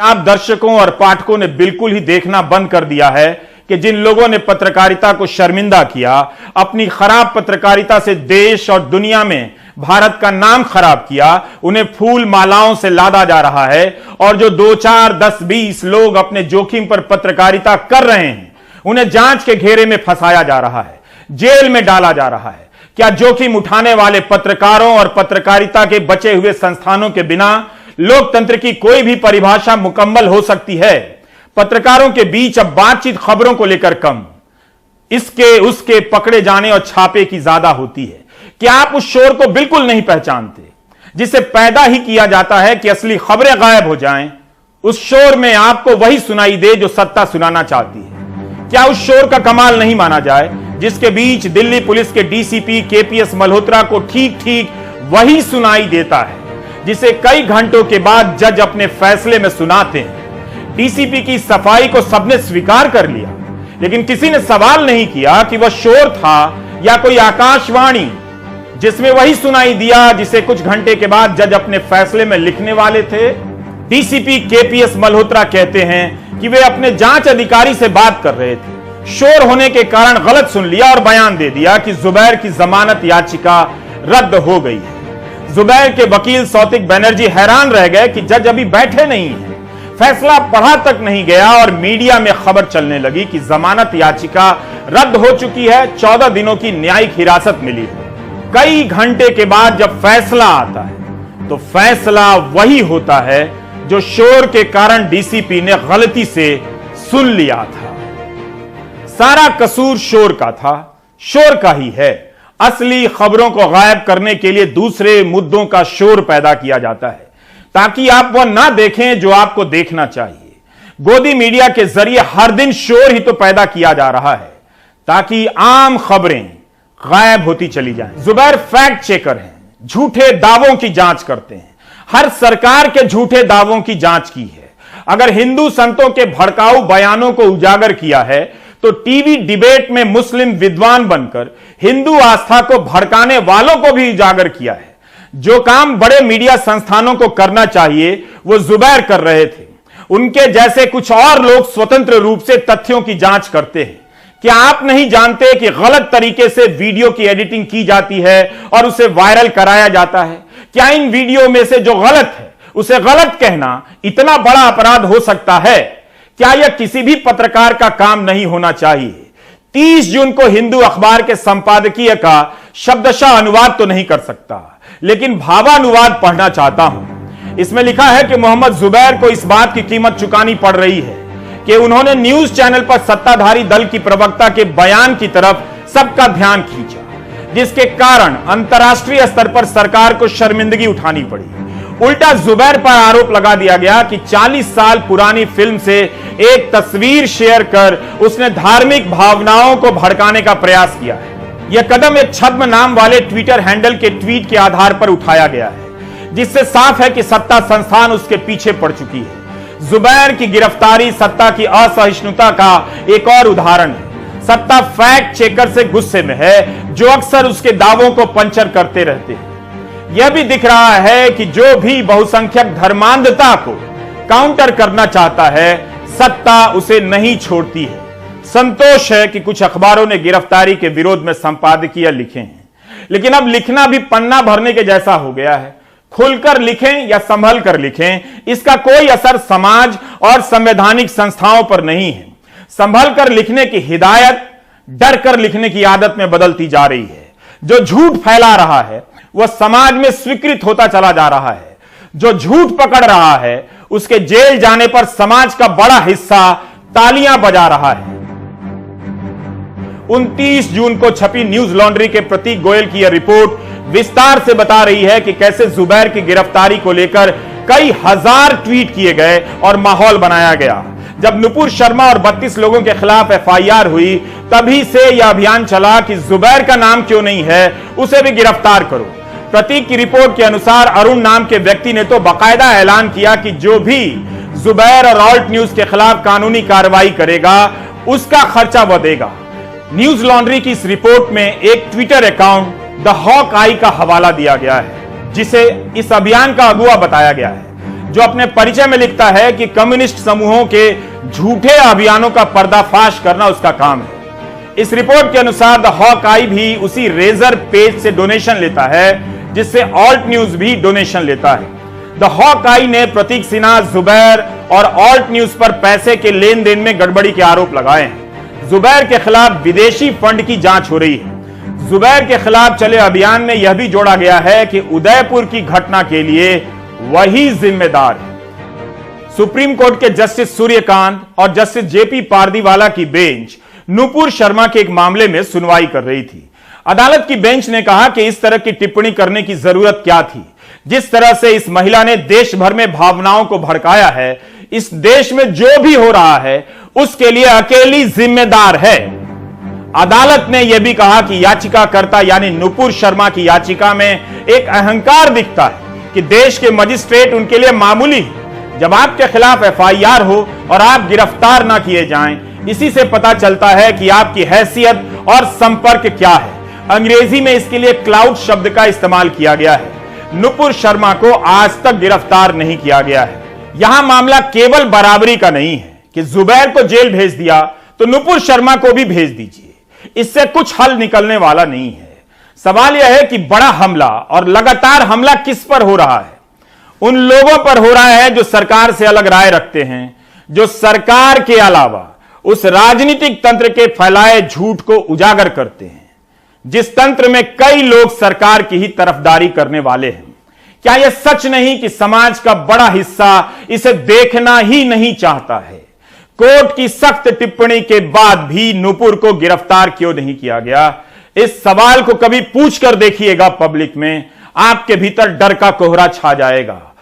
आप दर्शकों और पाठकों ने बिल्कुल ही देखना बंद कर दिया है कि जिन लोगों ने पत्रकारिता को शर्मिंदा किया, अपनी खराब पत्रकारिता से देश और दुनिया में भारत का नाम खराब किया, उन्हें फूल मालाओं से लादा जा रहा है। और जो 2, 4, 10, 20 लोग अपने जोखिम पर पत्रकारिता कर रहे हैं, उन्हें जांच के घेरे में फंसाया जा रहा है, जेल में डाला जा रहा है। क्या जोखिम उठाने वाले पत्रकारों और पत्रकारिता के बचे हुए संस्थानों के बिना लोकतंत्र की कोई भी परिभाषा मुकम्मल हो सकती है? पत्रकारों के बीच अब बातचीत खबरों को लेकर कम, इसके उसके पकड़े जाने और छापे की ज्यादा होती है। क्या आप उस शोर को बिल्कुल नहीं पहचानते जिसे पैदा ही किया जाता है कि असली खबरें गायब हो जाएं? उस शोर में आपको वही सुनाई दे जो सत्ता सुनाना चाहती है। क्या उस शोर का कमाल नहीं माना जाए जिसके बीच दिल्ली पुलिस के डीसीपी केपीएस मल्होत्रा को ठीक ठीक वही सुनाई देता है जिसे कई घंटों के बाद जज अपने फैसले में सुनाते हैं? डीसीपी की सफाई को सबने स्वीकार कर लिया, लेकिन किसी ने सवाल नहीं किया कि वह शोर था या कोई आकाशवाणी जिसमें वही सुनाई दिया जिसे कुछ घंटे के बाद जज अपने फैसले में लिखने वाले थे। डीसीपी केपीएस मल्होत्रा कहते हैं कि वे अपने जांच अधिकारी से बात कर रहे थे, शोर होने के कारण गलत सुन लिया और बयान दे दिया कि जुबैर की जमानत याचिका रद्द हो गई है। जुबैर के वकील सौतिक बनर्जी हैरान रह गए कि जज अभी बैठे नहीं है, फैसला पढ़ा तक नहीं गया और मीडिया में खबर चलने लगी कि जमानत याचिका रद्द हो चुकी है, 14 दिनों की न्यायिक हिरासत मिली है। कई घंटे के बाद जब फैसला आता है तो फैसला वही होता है जो शोर के कारण डीसीपी ने गलती से सुन लिया था। सारा कसूर शोर का था, शोर का ही है। असली खबरों को गायब करने के लिए दूसरे मुद्दों का शोर पैदा किया जाता है ताकि आप वह ना देखें जो आपको देखना चाहिए। गोदी मीडिया के जरिए हर दिन शोर ही तो पैदा किया जा रहा है ताकि आम खबरें गायब होती चली जाएं। जुबैर फैक्ट चेकर हैं, झूठे दावों की जांच करते हैं, हर सरकार के झूठे दावों की जांच की है। अगर हिंदू संतों के भड़काऊ बयानों को उजागर किया है तो टीवी डिबेट में मुस्लिम विद्वान बनकर हिंदू आस्था को भड़काने वालों को भी उजागर किया है। जो काम बड़े मीडिया संस्थानों को करना चाहिए वो जुबैर कर रहे थे। उनके जैसे कुछ और लोग स्वतंत्र रूप से तथ्यों की जांच करते हैं। क्या आप नहीं जानते कि गलत तरीके से वीडियो की एडिटिंग की जाती है और उसे वायरल कराया जाता है? क्या इन वीडियो में से जो गलत है उसे गलत कहना इतना बड़ा अपराध हो सकता है? क्या यह किसी भी पत्रकार का काम नहीं होना चाहिए? 30 जून को हिंदू अखबार के संपादकीय का शब्दशः अनुवाद तो नहीं कर सकता, लेकिन भावानुवाद पढ़ना चाहता हूं। इसमें लिखा है कि मोहम्मद जुबैर को इस बात की कीमत चुकानी पड़ रही है कि उन्होंने न्यूज चैनल पर सत्ताधारी दल की प्रवक्ता के बयान की तरफ सबका ध्यान खींचा, जिसके कारण अंतर्राष्ट्रीय स्तर पर सरकार को शर्मिंदगी उठानी पड़ी। उल्टा जुबैर पर आरोप लगा दिया गया कि 40 साल पुरानी फिल्म से एक तस्वीर शेयर कर उसने धार्मिक भावनाओं को भड़काने का प्रयास किया है। यह कदम एक छद्म नाम वाले ट्विटर हैंडल के ट्वीट के आधार पर उठाया गया है, जिससे साफ है कि सत्ता संस्थान उसके पीछे पड़ चुकी है। जुबैर की गिरफ्तारी सत्ता की असहिष्णुता का एक और उदाहरण है। सत्ता फैक्ट चेकर से गुस्से में है जो अक्सर उसके दावों को पंचर करते रहते हैं। यह भी दिख रहा है कि जो भी बहुसंख्यक धर्मांधता को काउंटर करना चाहता है, सत्ता उसे नहीं छोड़ती है। संतोष है कि कुछ अखबारों ने गिरफ्तारी के विरोध में संपादकीय लिखे हैं, लेकिन अब लिखना भी पन्ना भरने के जैसा हो गया है। खुलकर लिखें या संभल कर लिखें, इसका कोई असर समाज और संवैधानिक संस्थाओं पर नहीं है। संभल कर लिखने की हिदायत डर कर लिखने की आदत में बदलती जा रही है। जो झूठ फैला रहा है वह समाज में स्वीकृत होता चला जा रहा है। जो झूठ पकड़ रहा है उसके जेल जाने पर समाज का बड़ा हिस्सा तालियां बजा रहा है। 29 जून को छपी न्यूज लॉन्ड्री के प्रतीक गोयल की यह रिपोर्ट विस्तार से बता रही है कि कैसे जुबैर की गिरफ्तारी को लेकर कई हजार ट्वीट किए गए और माहौल बनाया गया। जब नुपुर शर्मा और 32 लोगों के खिलाफ एफआईआर हुई, तभी से यह अभियान चला कि जुबैर का नाम क्यों नहीं है, उसे भी गिरफ्तार करो। प्रतीक की रिपोर्ट के अनुसार अरुण नाम के व्यक्ति ने तो बाकायदा ऐलान किया कि जो भी जुबैर और ऑल्ट न्यूज के खिलाफ कानूनी कार्रवाई करेगा उसका खर्चा वह देगा। न्यूज लॉन्ड्री की इस रिपोर्ट में एक ट्विटर अकाउंट द हॉक आई का हवाला दिया गया है, जिसे इस अभियान का अगुवा बताया गया है। जो अपने परिचय में लिखता है कि कम्युनिस्ट समूहों के झूठे अभियानों का पर्दाफाश करना उसका काम है। इस रिपोर्ट के अनुसार द हॉक-आई भी उसी रेजर पेज से डोनेशन लेता है जिससे ऑल्ट न्यूज भी डोनेशन लेता है। द हॉक-आई ने प्रतीक सिन्हा, जुबैर और ऑल्ट न्यूज पर पैसे के लेन देन में गड़बड़ी के आरोप लगाए हैं। जुबैर के खिलाफ विदेशी फंड की जांच हो रही है। जुबैर के खिलाफ चले अभियान में यह भी जोड़ा गया है कि उदयपुर की घटना के लिए वही जिम्मेदार है। सुप्रीम कोर्ट के जस्टिस सूर्यकांत और जस्टिस जेपी पारदीवाला की बेंच नुपुर शर्मा के एक मामले में सुनवाई कर रही थी। अदालत की बेंच ने कहा कि इस तरह की टिप्पणी करने की जरूरत क्या थी। जिस तरह से इस महिला ने देश भर में भावनाओं को भड़काया है, इस देश में जो भी हो रहा है उसके लिए अकेली जिम्मेदार है। अदालत ने यह भी कहा कि याचिकाकर्ता यानी नुपुर शर्मा की याचिका में एक अहंकार दिखता है कि देश के मजिस्ट्रेट उनके लिए मामूली है। जब आपके खिलाफ एफआईआर हो और आप गिरफ्तार ना किए जाएं, इसी से पता चलता है कि आपकी हैसियत और संपर्क क्या है। अंग्रेजी में इसके लिए क्लाउड शब्द का इस्तेमाल किया गया है। नुपुर शर्मा को आज तक गिरफ्तार नहीं किया गया है। यहां मामला केवल बराबरी का नहीं है कि जुबैर को जेल भेज दिया तो नुपुर शर्मा को भी भेज दीजिए, इससे कुछ हल निकलने वाला नहीं है। सवाल यह है कि बड़ा हमला और लगातार हमला किस पर हो रहा है? उन लोगों पर हो रहा है जो सरकार से अलग राय रखते हैं, जो सरकार के अलावा उस राजनीतिक तंत्र के फैलाए झूठ को उजागर करते हैं, जिस तंत्र में कई लोग सरकार की ही तरफदारी करने वाले हैं। क्या यह सच नहीं कि समाज का बड़ा हिस्सा इसे देखना ही नहीं चाहता है? कोर्ट की सख्त टिप्पणी के बाद भी नुपुर को गिरफ्तार क्यों नहीं किया गया? इस सवाल को कभी पूछकर देखिएगा पब्लिक में, आपके भीतर डर का कोहरा छा जाएगा।